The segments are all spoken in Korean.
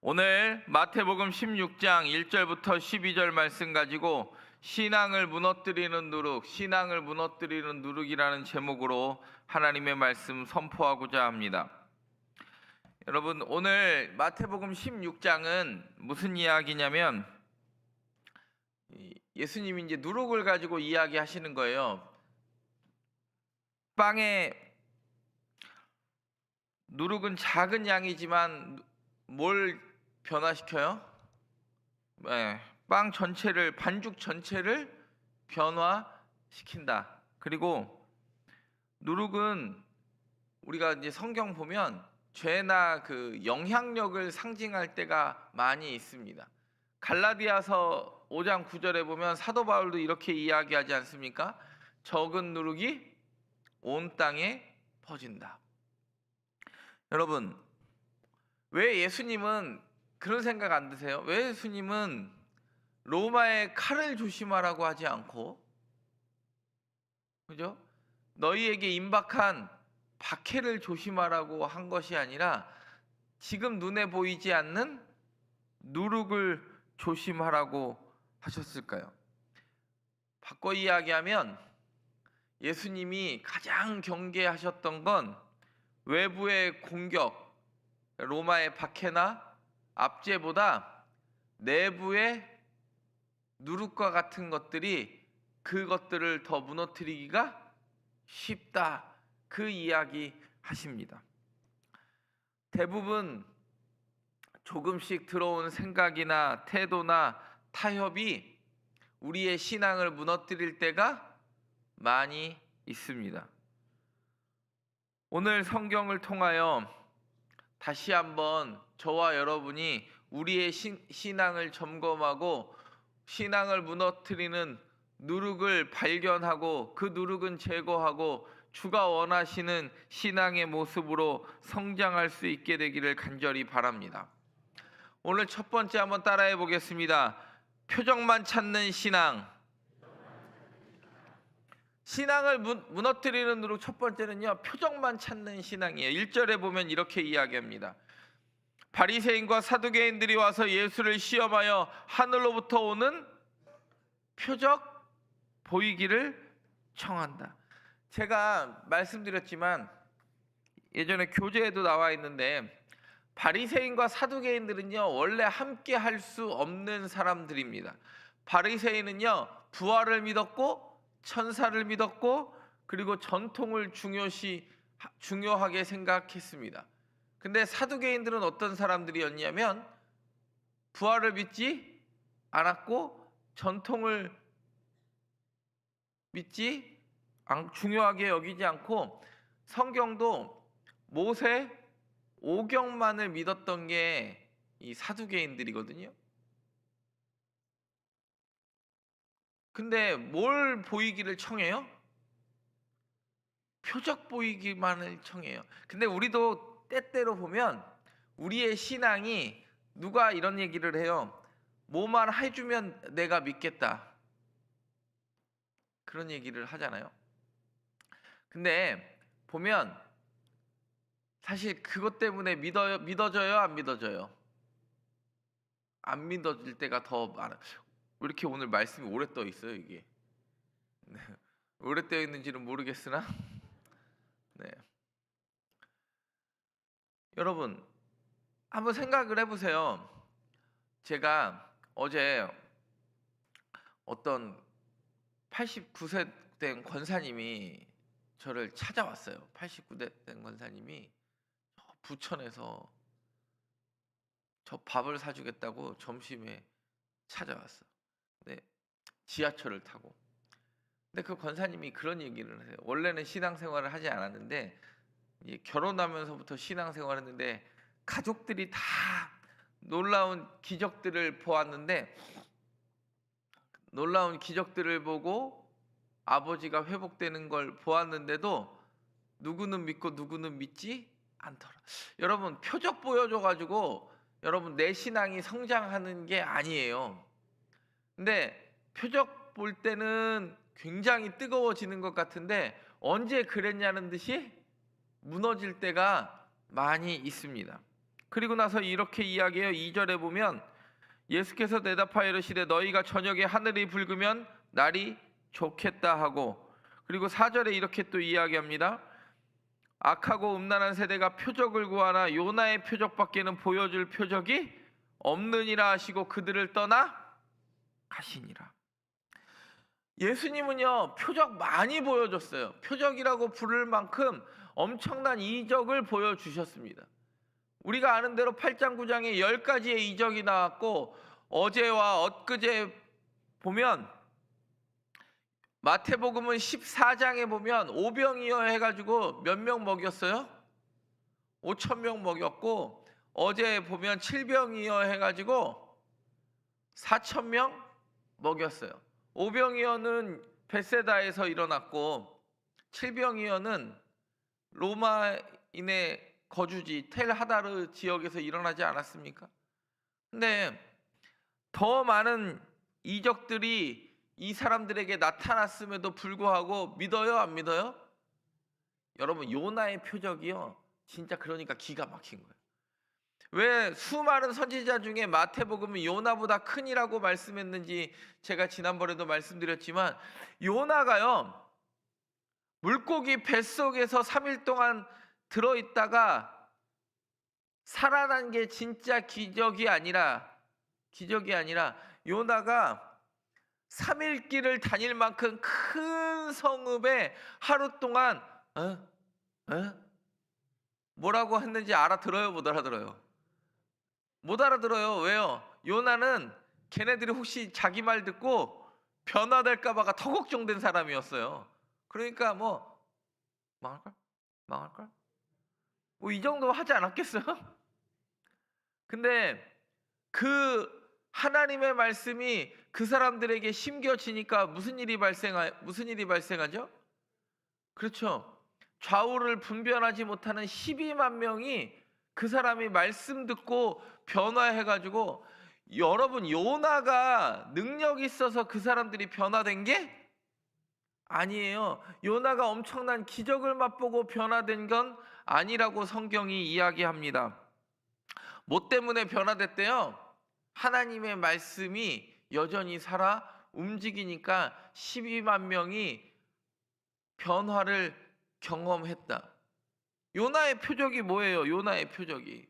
오늘 마태복음 16장 1절부터 12절 말씀 가지고 신앙을 무너뜨리는 누룩이라는 제목으로 하나님의 말씀 선포하고자 합니다. 여러분, 오늘 마태복음 16장은 무슨 이야기냐면 예수님이 이제 누룩을 가지고 이야기하시는 거예요. 빵에 누룩은 작은 양이지만 뭘 변화시켜요? 빵 전체를, 반죽 전체를 변화시킨다. 그리고 누룩은 우리가 이제 성경 보면 죄나 그 영향력을 상징할 때가 많이 있습니다. 갈라디아서 5장 9절에 보면 사도 바울도 이렇게 이야기하지 않습니까? 적은 누룩이 온 땅에 퍼진다. 여러분, 왜 예수님은 그런 생각 안 드세요? 왜 예수님은 로마의 칼을 조심하라고 하지 않고, 그죠? 너희에게 임박한 박해를 조심하라고 한 것이 아니라 지금 눈에 보이지 않는 누룩을 조심하라고 하셨을까요? 바꿔 이야기하면 예수님이 가장 경계하셨던 건 외부의 공격, 로마의 박해나 압제보다 내부의 누룩과 같은 것들이 그것들을 더 무너뜨리기가 쉽다. 그 이야기 하십니다. 대부분 조금씩 들어온 생각이나 태도나 타협이 우리의 신앙을 무너뜨릴 때가 많이 있습니다. 오늘 성경을 통하여 다시 한번 저와 여러분이 우리의 신앙을 점검하고 신앙을 무너뜨리는 누룩을 발견하고 그 누룩은 제거하고 주가 원하시는 신앙의 모습으로 성장할 수 있게 되기를 간절히 바랍니다. 오늘 첫 번째 한번 따라해 보겠습니다. 표적만 찾는 신앙. 신앙을 무너뜨리는 누룩 첫 번째는요, 표적만 찾는 신앙이에요. 1절에 보면 이렇게 이야기합니다. 바리새인과 사두개인들이 와서 예수를 시험하여 하늘로부터 오는 표적 보이기를 청한다. 제가 말씀드렸지만 예전에 교재에도 나와 있는데 바리새인과 사두개인들은요, 원래 함께 할 수 없는 사람들입니다. 바리새인은요, 부활을 믿었고 천사를 믿었고 그리고 전통을 중요하게 생각했습니다. 근데 사두개인들은 어떤 사람들이었냐면 부활을 믿지 않았고 전통을 중요하게 여기지 않고 성경도 모세 오경만을 믿었던 게 이 사두개인들이거든요. 근데 뭘 보이기를 청해요? 표적 보이기만을 청해요. 근데 우리도 때때로 보면 우리의 신앙이 누가 이런 얘기를 해요. 뭐만 해주면 내가 믿겠다. 그런 얘기를 하잖아요. 근데 보면 사실 그것 때문에 믿어져요? 안 믿어져요? 안 믿어질 때가 더 많아요. 왜 이렇게 오늘 말씀이 오래 떠 있어요, 이게? 네. 오래 떠 있는지는 모르겠으나 네. 여러분, 한번 생각을 해보세요. 제가 어제 어떤 89세 된 권사님이 저를 찾아왔어요. 89세 된 권사님이 부천에서 저 밥을 사주겠다고 점심에 찾아왔어. 네, 지하철을 타고. 근데 그 권사님이 그런 얘기를 해요. 원래는 신앙생활을 하지 않았는데 결혼하면서부터 신앙생활했는데 가족들이 다 놀라운 기적들을 보았는데 놀라운 기적들을 보고 아버지가 회복되는 걸 보았는데도 누구는 믿고 누구는 믿지 않더라. 여러분, 표적 보여줘가지고 여러분 내 신앙이 성장하는 게 아니에요. 근데 표적 볼 때는 굉장히 뜨거워지는 것 같은데 언제 그랬냐는 듯이 무너질 때가 많이 있습니다. 그리고 나서 이렇게 이야기해요. 2절에 보면 예수께서 대답하여 이르시되 너희가 저녁에 하늘이 붉으면 날이 좋겠다 하고, 그리고 4절에 이렇게 또 이야기합니다. 악하고 음란한 세대가 표적을 구하나 요나의 표적밖에는 보여줄 표적이 없느니라 하시고 그들을 떠나 가시니라. 예수님은요 표적 많이 보여줬어요. 표적이라고 부를 만큼 엄청난 이적을 보여주셨습니다. 우리가 아는 대로 8장 9장에 10가지의 이적이 나왔고, 어제와 엊그제 보면 마태복음은 14장에 보면 오병이어 해가지고 몇 명 먹였어요? 5,000명 먹였고, 어제 보면 7병이어 해가지고 4,000명 먹였어요. 오병이어는 벳세다에서 일어났고, 7병이어는 로마인의 거주지 텔 하다르 지역에서 일어나지 않았습니까? 근데 더 많은 이적들이 이 사람들에게 나타났음에도 불구하고 믿어요, 안 믿어요? 여러분, 요나의 표적이요 진짜 그러니까 기가 막힌 거예요. 왜 수많은 선지자 중에 마태복음은 요나보다 큰이라고 말씀했는지 제가 지난번에도 말씀드렸지만, 요나가요 물고기 뱃속에서 3일 동안 들어있다가 살아난 게 진짜 기적이 아니라 요나가 3일 길을 다닐 만큼 큰 성읍에 하루 동안 뭐라고 했는지 알아들어요, 못 알아들어요? 못 알아들어요. 왜요? 요나는 걔네들이 혹시 자기 말 듣고 변화될까 봐가 더 걱정된 사람이었어요. 그러니까 뭐 망할걸? 뭐 이 정도 하지 않았겠어요? 근데 그 하나님의 말씀이 그 사람들에게 심겨지니까 무슨 일이 발생하죠? 그렇죠. 좌우를 분별하지 못하는 12만 명이 그 사람이 말씀 듣고 변화해가지고, 여러분 요나가 능력 있어서 그 사람들이 변화된 게 아니에요. 요나가 엄청난 기적을 맛보고 변화된 건 아니라고 성경이 이야기합니다. 뭐 때문에 변화됐대요? 하나님의 말씀이 여전히 살아 움직이니까 12만 명이 변화를 경험했다. 요나의 표적이 뭐예요? 요나의 표적이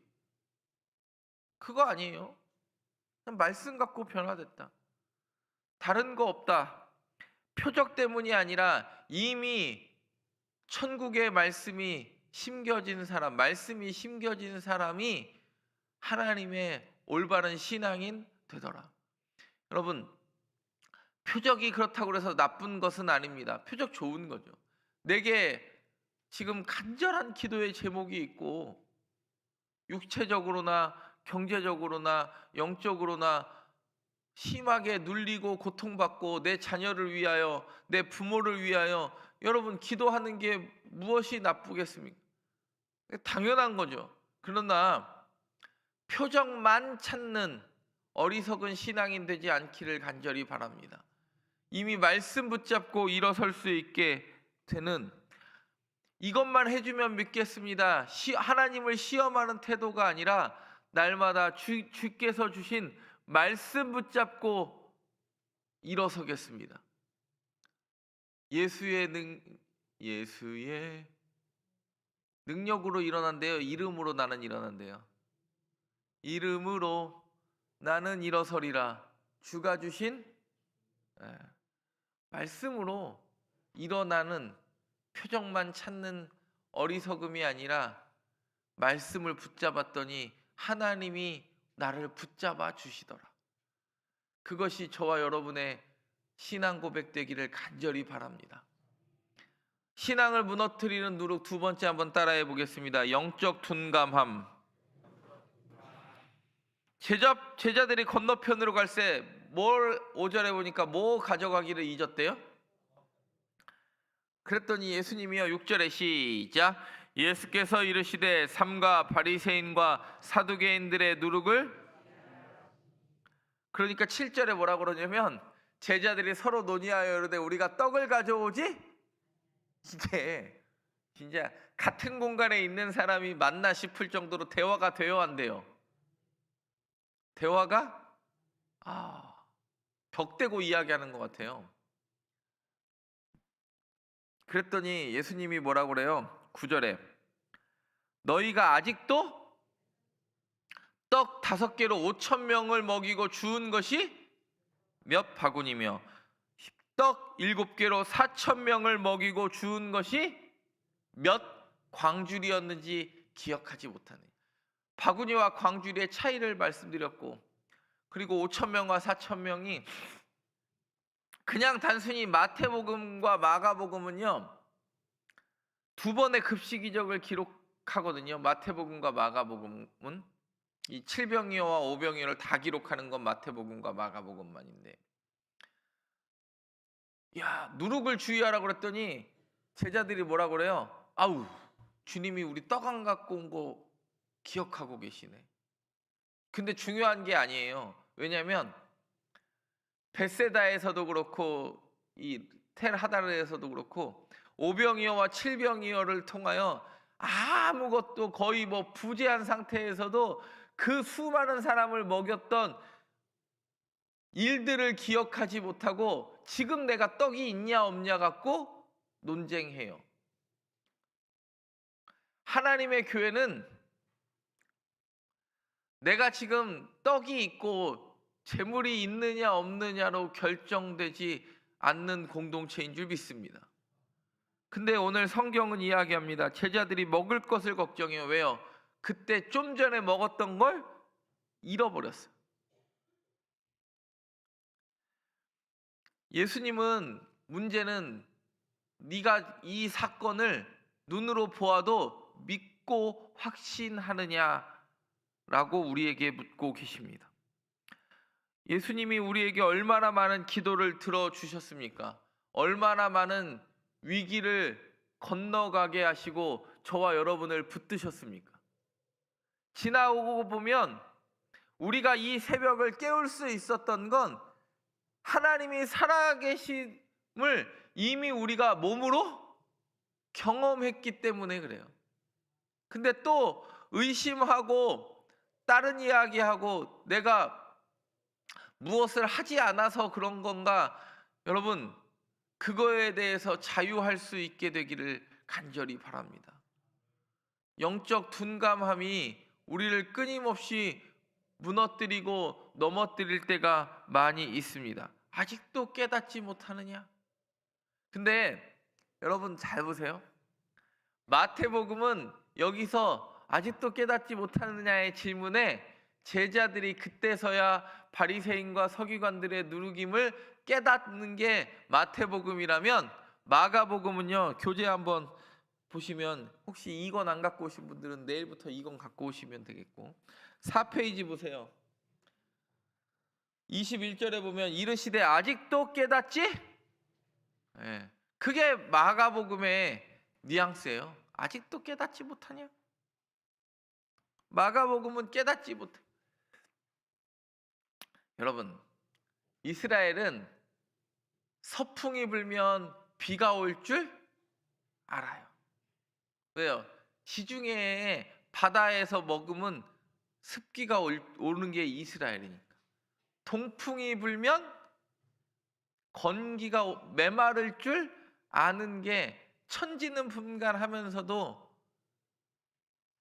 그거 아니에요. 그냥 말씀 갖고 변화됐다. 다른 거 없다. 표적 때문이 아니라 이미 천국의 말씀이 심겨진 사람, 말씀이 심겨진 사람이 하나님의 올바른 신앙인 되더라. 여러분, 표적이 그렇다고 해서 나쁜 것은 아닙니다. 표적 좋은 거죠. 내게 지금 간절한 기도의 제목이 있고, 육체적으로나 경제적으로나 영적으로나 심하게 눌리고 고통받고 내 자녀를 위하여, 내 부모를 위하여 여러분 기도하는 게 무엇이 나쁘겠습니까? 당연한 거죠. 그러나 표적만 찾는 어리석은 신앙인 되지 않기를 간절히 바랍니다. 이미 말씀 붙잡고 일어설 수 있게 되는, 이것만 해주면 믿겠습니다, 하나님을 시험하는 태도가 아니라 날마다 주께서 주신 말씀 붙잡고 일어서겠습니다. 예수의 능력으로 일어난대요. 이름으로 나는 일어난대요. 이름으로 나는 일어서리라. 주가 주신 말씀으로 일어나는, 표적만 찾는 어리석음이 아니라 말씀을 붙잡았더니 하나님이 나를 붙잡아 주시더라. 그것이 저와 여러분의 신앙 고백 되기를 간절히 바랍니다. 신앙을 무너뜨리는 누룩 두 번째 한번 따라해 보겠습니다. 영적 둔감함. 제자들이 건너편으로 갈새 5절에 보니까 뭐 가져가기를 잊었대요? 그랬더니 예수님이요 6절에 시작. 예수께서 이르시되 삼가 바리새인과 사두개인들의 누룩을, 그러니까 7절에 뭐라고 그러냐면, 제자들이 서로 논의하여 이르되 우리가 떡을 가져오지? 이게 진짜 같은 공간에 있는 사람이 맞나 싶을 정도로 대화가 돼요, 안 돼요? 대화가 벽대고 이야기하는 것 같아요. 그랬더니 예수님이 뭐라고 그래요? 9절에 너희가 아직도 떡 5개로 5천 명을 먹이고 주운 것이 몇 바구니며 떡 7개로 4천 명을 먹이고 주운 것이 몇 광줄이었는지 기억하지 못하네. 바구니와 광줄의 차이를 말씀드렸고, 그리고 5천 명과 4천 명이 그냥 단순히 마태복음과 마가복음은요 두 번의 급식 이적을 기록하거든요. 마태복음과 마가복음은 이 7병이어와 5병이어를 다 기록하는 건 마태복음과 마가복음만인데, 야, 누룩을 주의하라고 그랬더니 제자들이 뭐라 그래요? 아우, 주님이 우리 떡 안 갖고 온 거 기억하고 계시네. 근데 중요한 게 아니에요. 왜냐하면 베세다에서도 그렇고 이 텔 하다르에서도 그렇고 5병이어와 7병이어를 통하여 아무것도 거의 뭐 부재한 상태에서도 그 수많은 사람을 먹였던 일들을 기억하지 못하고 지금 내가 떡이 있냐 없냐 갖고 논쟁해요. 하나님의 교회는 내가 지금 떡이 있고 재물이 있느냐 없느냐로 결정되지 않는 공동체인 줄 믿습니다. 근데 오늘 성경은 이야기합니다. 제자들이 먹을 것을 걱정해요. 왜요? 그때 좀 전에 먹었던 걸 잃어버렸어요. 예수님은 문제는 네가 이 사건을 눈으로 보아도 믿고 확신하느냐라고 우리에게 묻고 계십니다. 예수님이 우리에게 얼마나 많은 기도를 들어주셨습니까? 얼마나 많은 위기를 건너가게 하시고 저와 여러분을 붙드셨습니까? 지나오고 보면 우리가 이 새벽을 깨울 수 있었던 건 하나님이 살아계심을 이미 우리가 몸으로 경험했기 때문에 그래요. 근데 또 의심하고 다른 이야기하고 내가 무엇을 하지 않아서 그런 건가? 여러분, 그거에 대해서 자유할 수 있게 되기를 간절히 바랍니다. 영적 둔감함이 우리를 끊임없이 무너뜨리고 넘어뜨릴 때가 많이 있습니다. 아직도 깨닫지 못하느냐? 근데 여러분 잘 보세요. 마태복음은 여기서 아직도 깨닫지 못하느냐의 질문에 제자들이 그때서야 바리새인과 서기관들의 누룩임을 깨닫는 게 마태복음이라면, 마가복음은요, 교재 한번 보시면 혹시 2권 안 갖고 오신 분들은 내일부터 2권 갖고 오시면 되겠고, 4페이지 보세요. 21절에 보면 이르시되 아직도 깨닫지? 예, 그게 마가복음의 뉘앙스예요. 아직도 깨닫지 못하냐? 마가복음은 깨닫지 못해. 여러분, 이스라엘은 서풍이 불면 비가 올 줄 알아요. 왜요? 지중해 바다에서 머금은 습기가 오는 게 이스라엘이니까. 동풍이 불면 건기가 메마를 줄 아는 게 천지는 분간하면서도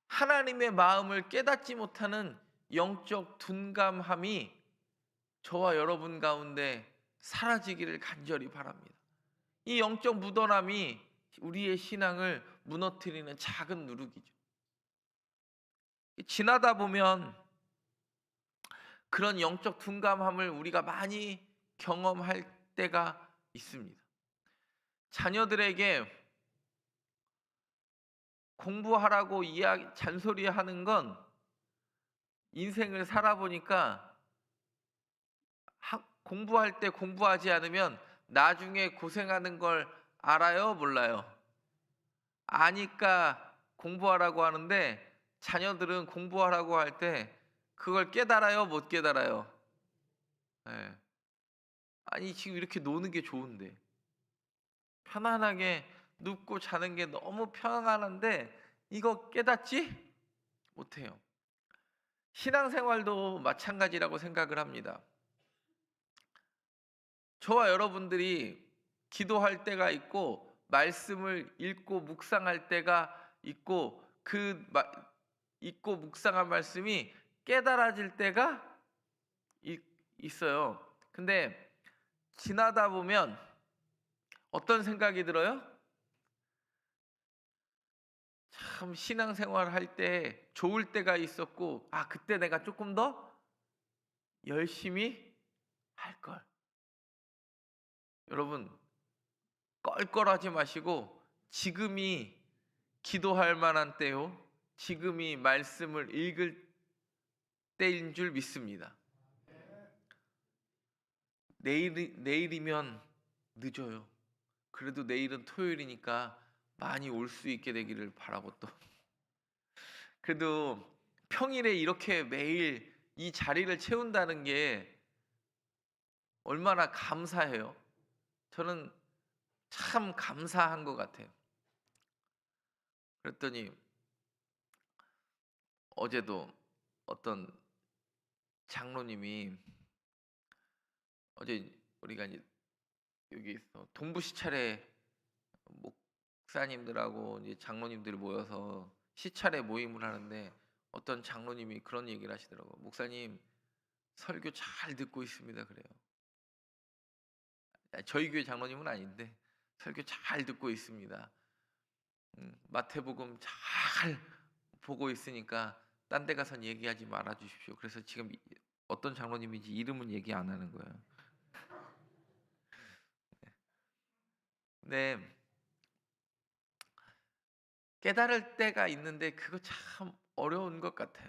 하나님의 마음을 깨닫지 못하는 영적 둔감함이 저와 여러분 가운데 사라지기를 간절히 바랍니다. 이 영적 무던함이 우리의 신앙을 무너뜨리는 작은 누룩이죠. 지나다 보면 그런 영적 둔감함을 우리가 많이 경험할 때가 있습니다. 자녀들에게 공부하라고 잔소리하는 건 인생을 살아보니까 공부할 때 공부하지 않으면 나중에 고생하는 걸 알아요? 몰라요? 아니까 공부하라고 하는데 자녀들은 공부하라고 할 때 그걸 깨달아요? 못 깨달아요? 아니 지금 이렇게 노는 게 좋은데 편안하게 눕고 자는 게 너무 평안한데 이거 깨닫지 못해요. 신앙생활도 마찬가지라고 생각을 합니다. 저와 여러분들이 기도할 때가 있고 말씀을 읽고 묵상할 때가 있고 읽고 묵상한 말씀이 깨달아질 때가 있어요. 근데 지나다 보면 어떤 생각이 들어요? 참 신앙생활 할 때 좋을 때가 있었고 그때 내가 조금 더 열심히 할 걸. 여러분 껄껄하지 마시고 지금이 기도할 만한 때요. 지금이 말씀을 읽을 때인 줄 믿습니다. 내일이면 늦어요. 그래도 내일은 토요일이니까 많이 올 수 있게 되기를 바라고 또 그래도 평일에 이렇게 매일 이 자리를 채운다는 게 얼마나 감사해요. 저는 참 감사한 것 같아요. 그랬더니 어제도 어떤 장로님이 어제 우리가 이제 여기서 동부 시찰에 목사님들하고 이제 장로님들이 모여서 시찰에 모임을 하는데 어떤 장로님이 그런 얘기를 하시더라고요. 목사님 설교 잘 듣고 있습니다. 그래요. 저희 교회 장로님은 아닌데 설교 잘 듣고 있습니다. 마태복음 잘 보고 있으니까 딴 데 가선 얘기하지 말아 주십시오. 그래서 지금 어떤 장로님인지 이름은 얘기 안 하는 거예요. 네. 깨달을 때가 있는데 그거 참 어려운 것 같아요.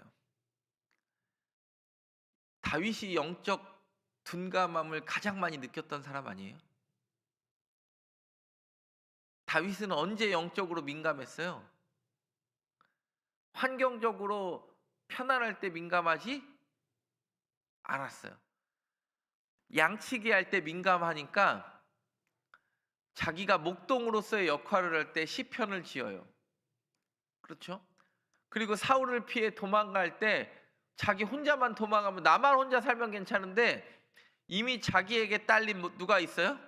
다윗이 영적 둔감함을 가장 많이 느꼈던 사람 아니에요? 다윗은 언제 영적으로 민감했어요? 환경적으로 편안할 때 민감하지 않았어요. 양치기 할 때 민감하니까 자기가 목동으로서의 역할을 할 때 시편을 지어요. 그렇죠? 그리고 사울을 피해 도망갈 때 자기 혼자만 도망가면 나만 혼자 살면 괜찮은데 이미 자기에게 딸린 누가 있어요?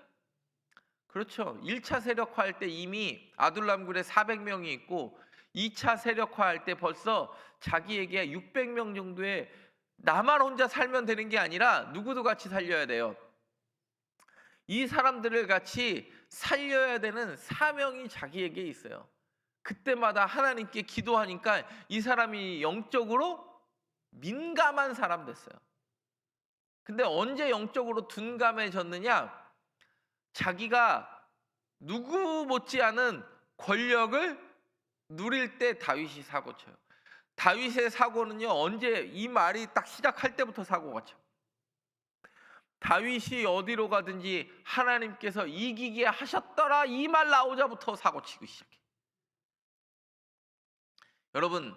그렇죠. 1차 세력화할 때 이미 아둘람굴에 400명이 있고 2차 세력화할 때 벌써 자기에게 600명 정도의 나만 혼자 살면 되는 게 아니라 누구도 같이 살려야 돼요. 이 사람들을 같이 살려야 되는 사명이 자기에게 있어요. 그때마다 하나님께 기도하니까 이 사람이 영적으로 민감한 사람 됐어요. 근데 언제 영적으로 둔감해졌느냐? 자기가 누구 못지않은 권력을 누릴 때 다윗이 사고쳐요. 다윗의 사고는요, 언제 이 말이 딱 시작할 때부터 사고가 쳐. 다윗이 어디로 가든지 하나님께서 이기게 하셨더라 이 말 나오자부터 사고치기 시작해. 여러분,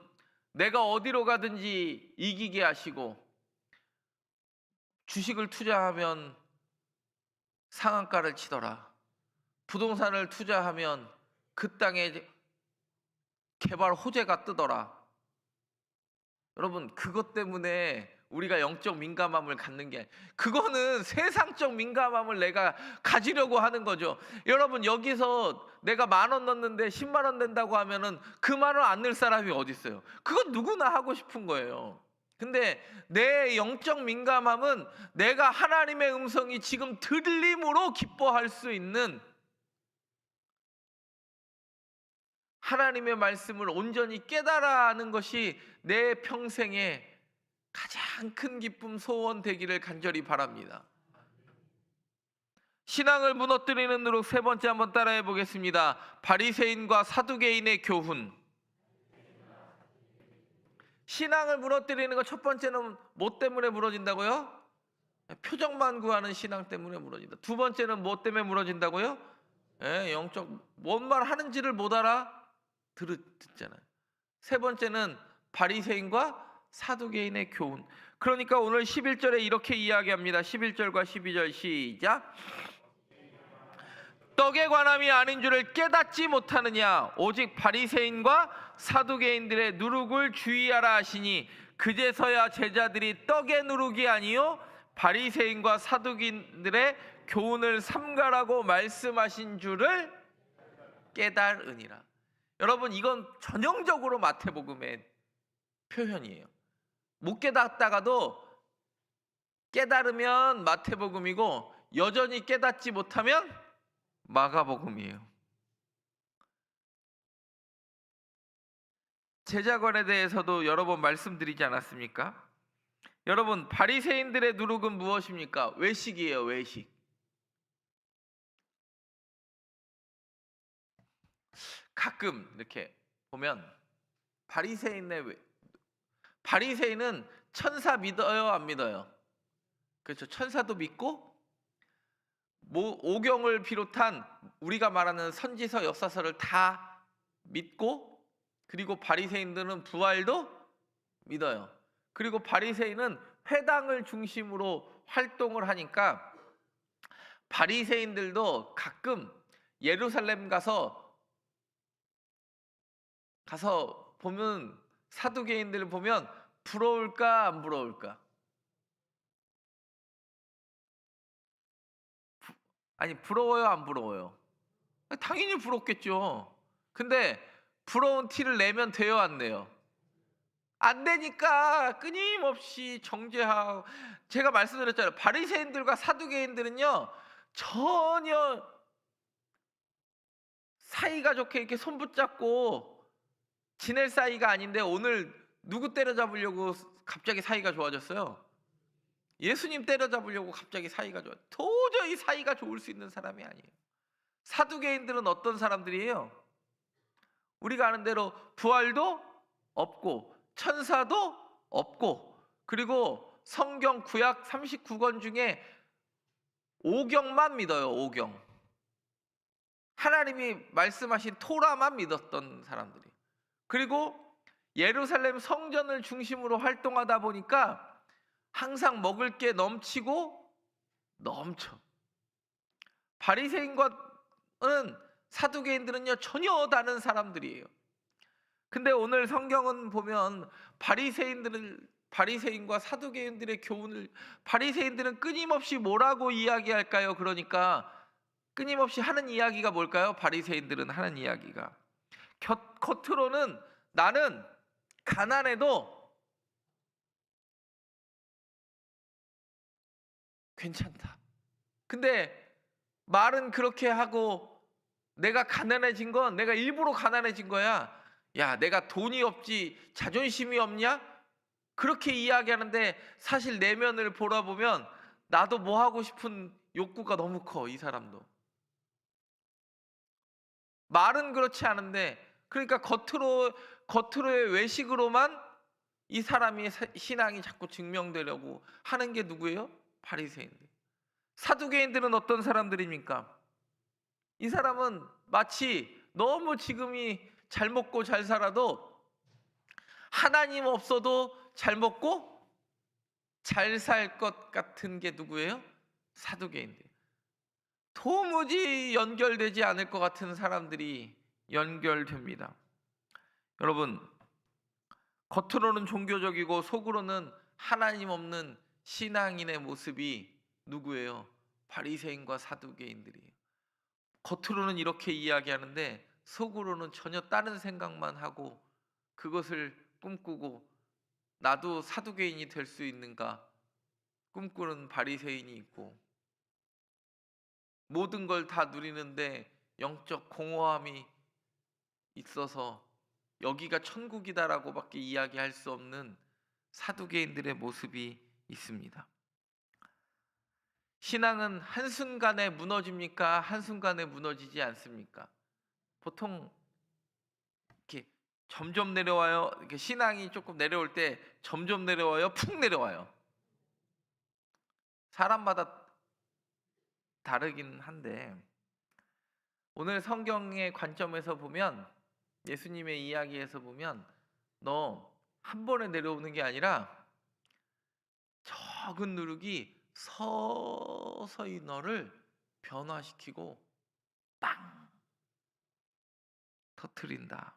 내가 어디로 가든지 이기게 하시고 주식을 투자하면 상한가를 치더라. 부동산을 투자하면 그 땅에 개발 호재가 뜨더라. 여러분, 그것 때문에 우리가 영적 민감함을 갖는 게 그거는 세상적 민감함을 내가 가지려고 하는 거죠. 여러분, 여기서 내가 10,000원 넣는데 10만 원 된다고 하면은 그 10,000원 안 넣을 사람이 어디 있어요? 그건 누구나 하고 싶은 거예요. 근데 내 영적 민감함은 내가 하나님의 음성이 지금 들림으로 기뻐할 수 있는 하나님의 말씀을 온전히 깨달아 하는 것이 내 평생에 가장 큰 기쁨 소원 되기를 간절히 바랍니다. 신앙을 무너뜨리는 누룩 세 번째 한번 따라해 보겠습니다. 바리새인과 사두개인의 교훈. 신앙을 무너뜨리는 거 첫 번째는 뭐 때문에 무너진다고요? 표적만 구하는 신앙 때문에 무너진다. 두 번째는 뭐 때문에 무너진다고요? 영적 뭔 말 하는지를 못 알아 듣잖아요. 세 번째는 바리새인과 사두개인의 교훈. 그러니까 오늘 11절에 이렇게 이야기합니다. 11절과 12절 시작. 떡에 관함이 아닌 줄을 깨닫지 못하느냐? 오직 바리새인과 사두개인들의 누룩을 주의하라 하시니 그제서야 제자들이 떡의 누룩이 아니요 바리새인과 사두개인들의 교훈을 삼가라고 말씀하신 줄을 깨달으니라. 여러분, 이건 전형적으로 마태복음의 표현이에요. 못 깨닫다가도 깨달으면 마태복음이고 여전히 깨닫지 못하면 마가복음이에요. 제자관에 대해서도 여러 번 말씀드리지 않았습니까? 여러분, 바리새인들의 누룩은 무엇입니까? 외식이에요, 외식. 가끔 이렇게 보면 바리새인은 천사 믿어요, 안 믿어요? 그렇죠. 천사도 믿고 오경을 비롯한 우리가 말하는 선지서, 역사서를 다 믿고, 그리고 바리새인들은 부활도 믿어요. 그리고 바리새인은 회당을 중심으로 활동을 하니까 바리새인들도 가끔 예루살렘 가서 보면, 사두개인들을 보면 부러울까 안 부러울까? 아니, 부러워요 안 부러워요? 당연히 부럽겠죠. 근데 부러운 티를 내면 돼요 안 내요? 안 되니까 끊임없이 정죄하고, 제가 말씀드렸잖아요. 바리새인들과 사두개인들은요 전혀 사이가 좋게 이렇게 손 붙잡고 지낼 사이가 아닌데 오늘 누구 때려잡으려고 갑자기 사이가 좋아졌어요? 예수님 때려잡으려고 갑자기 사이가 좋아. 도저히 사이가 좋을 수 있는 사람이 아니에요. 사두개인들은 어떤 사람들이에요? 우리가 아는 대로 부활도 없고 천사도 없고, 그리고 성경 구약 39권 중에 오경만 믿어요. 오경. 하나님이 말씀하신 토라만 믿었던 사람들이. 그리고 예루살렘 성전을 중심으로 활동하다 보니까 항상 먹을 게 넘치고 넘쳐. 바리새인과는, 사두개인들은요 전혀 다른 사람들이에요. 근데 오늘 성경은 보면 바리새인과 사두개인들의 교훈을, 바리새인들은 끊임없이 뭐라고 이야기할까요? 그러니까 끊임없이 하는 이야기가 뭘까요? 바리새인들은 하는 이야기가 겉으로는 나는 가난해도 괜찮다. 근데 말은 그렇게 하고, 내가 가난해진 건 내가 일부러 가난해진 거야. 야, 내가 돈이 없지 자존심이 없냐? 그렇게 이야기하는데 사실 내면을 보라보면 나도 뭐 하고 싶은 욕구가 너무 커. 이 사람도 말은 그렇지 않은데, 그러니까 겉으로의 외식으로만 이 사람의 신앙이 자꾸 증명되려고 하는 게 누구예요? 바리새인들. 사두개인들은 어떤 사람들입니까? 이 사람은 마치 너무 지금이 잘 먹고 잘 살아도 하나님 없어도 잘 먹고 잘 살 것 같은 게 누구예요? 사두개인들. 도무지 연결되지 않을 것 같은 사람들이 연결됩니다. 여러분, 겉으로는 종교적이고 속으로는 하나님 없는 신앙인의 모습이 누구예요? 바리새인과 사두개인들이에요. 겉으로는 이렇게 이야기하는데 속으로는 전혀 다른 생각만 하고 그것을 꿈꾸고, 나도 사두개인이 될 수 있는가 꿈꾸는 바리새인이 있고, 모든 걸 다 누리는데 영적 공허함이 있어서 여기가 천국이다라고밖에 이야기할 수 없는 사두개인들의 모습이 있습니다. 신앙은 한순간에 무너집니까? 한순간에 무너지지 않습니까? 보통 이렇게 점점 내려와요. 이렇게 신앙이 조금 내려올 때 점점 내려와요, 푹 내려와요. 사람마다 다르긴 한데, 오늘 성경의 관점에서 보면, 예수님의 이야기에서 보면, 너 한 번에 내려오는 게 아니라 적은 누룩이 서서히 너를 변화시키고 터뜨린다.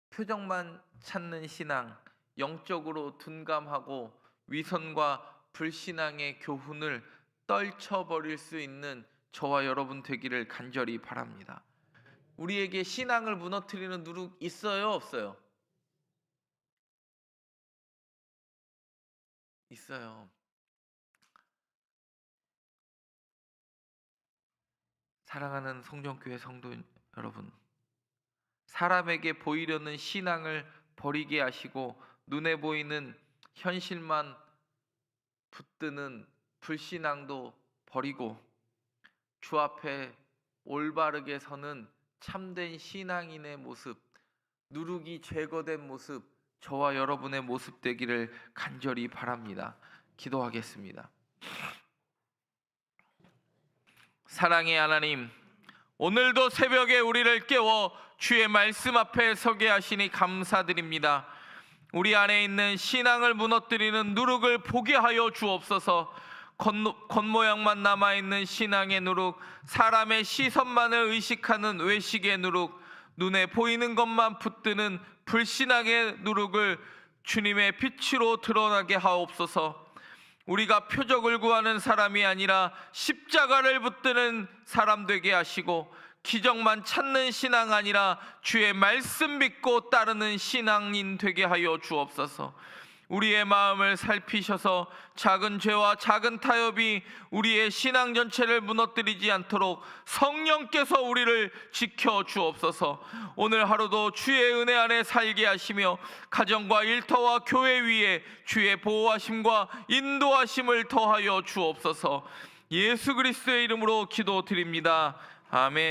표정만 찾는 신앙, 영적으로 둔감하고 위선과 불신앙의 교훈을 떨쳐버릴 수 있는 저와 여러분 되기를 간절히 바랍니다. 우리에게 신앙을 무너뜨리는 누룩 있어요, 없어요? 있어요. 사랑하는 성전교회 성도 여러분, 사람에게 보이려는 신앙을 버리게 하시고 눈에 보이는 현실만 붙드는 불신앙도 버리고 주 앞에 올바르게 서는 참된 신앙인의 모습, 누룩이 제거된 모습, 저와 여러분의 모습 되기를 간절히 바랍니다. 기도하겠습니다. 사랑의 하나님, 오늘도 새벽에 우리를 깨워 주의 말씀 앞에 서게 하시니 감사드립니다. 우리 안에 있는 신앙을 무너뜨리는 누룩을 보게 하여 주옵소서. 겉모양만 남아있는 신앙의 누룩, 사람의 시선만을 의식하는 외식의 누룩, 눈에 보이는 것만 붙드는 불신앙의 누룩을 주님의 빛으로 드러나게 하옵소서. 우리가 표적을 구하는 사람이 아니라 십자가를 붙드는 사람 되게 하시고, 기적만 찾는 신앙 아니라 주의 말씀 믿고 따르는 신앙인 되게 하여 주옵소서. 우리의 마음을 살피셔서 작은 죄와 작은 타협이 우리의 신앙 전체를 무너뜨리지 않도록 성령께서 우리를 지켜 주옵소서. 오늘 하루도 주의 은혜 안에 살게 하시며 가정과 일터와 교회 위에 주의 보호하심과 인도하심을 더하여 주옵소서. 예수 그리스도의 이름으로 기도드립니다. 아멘.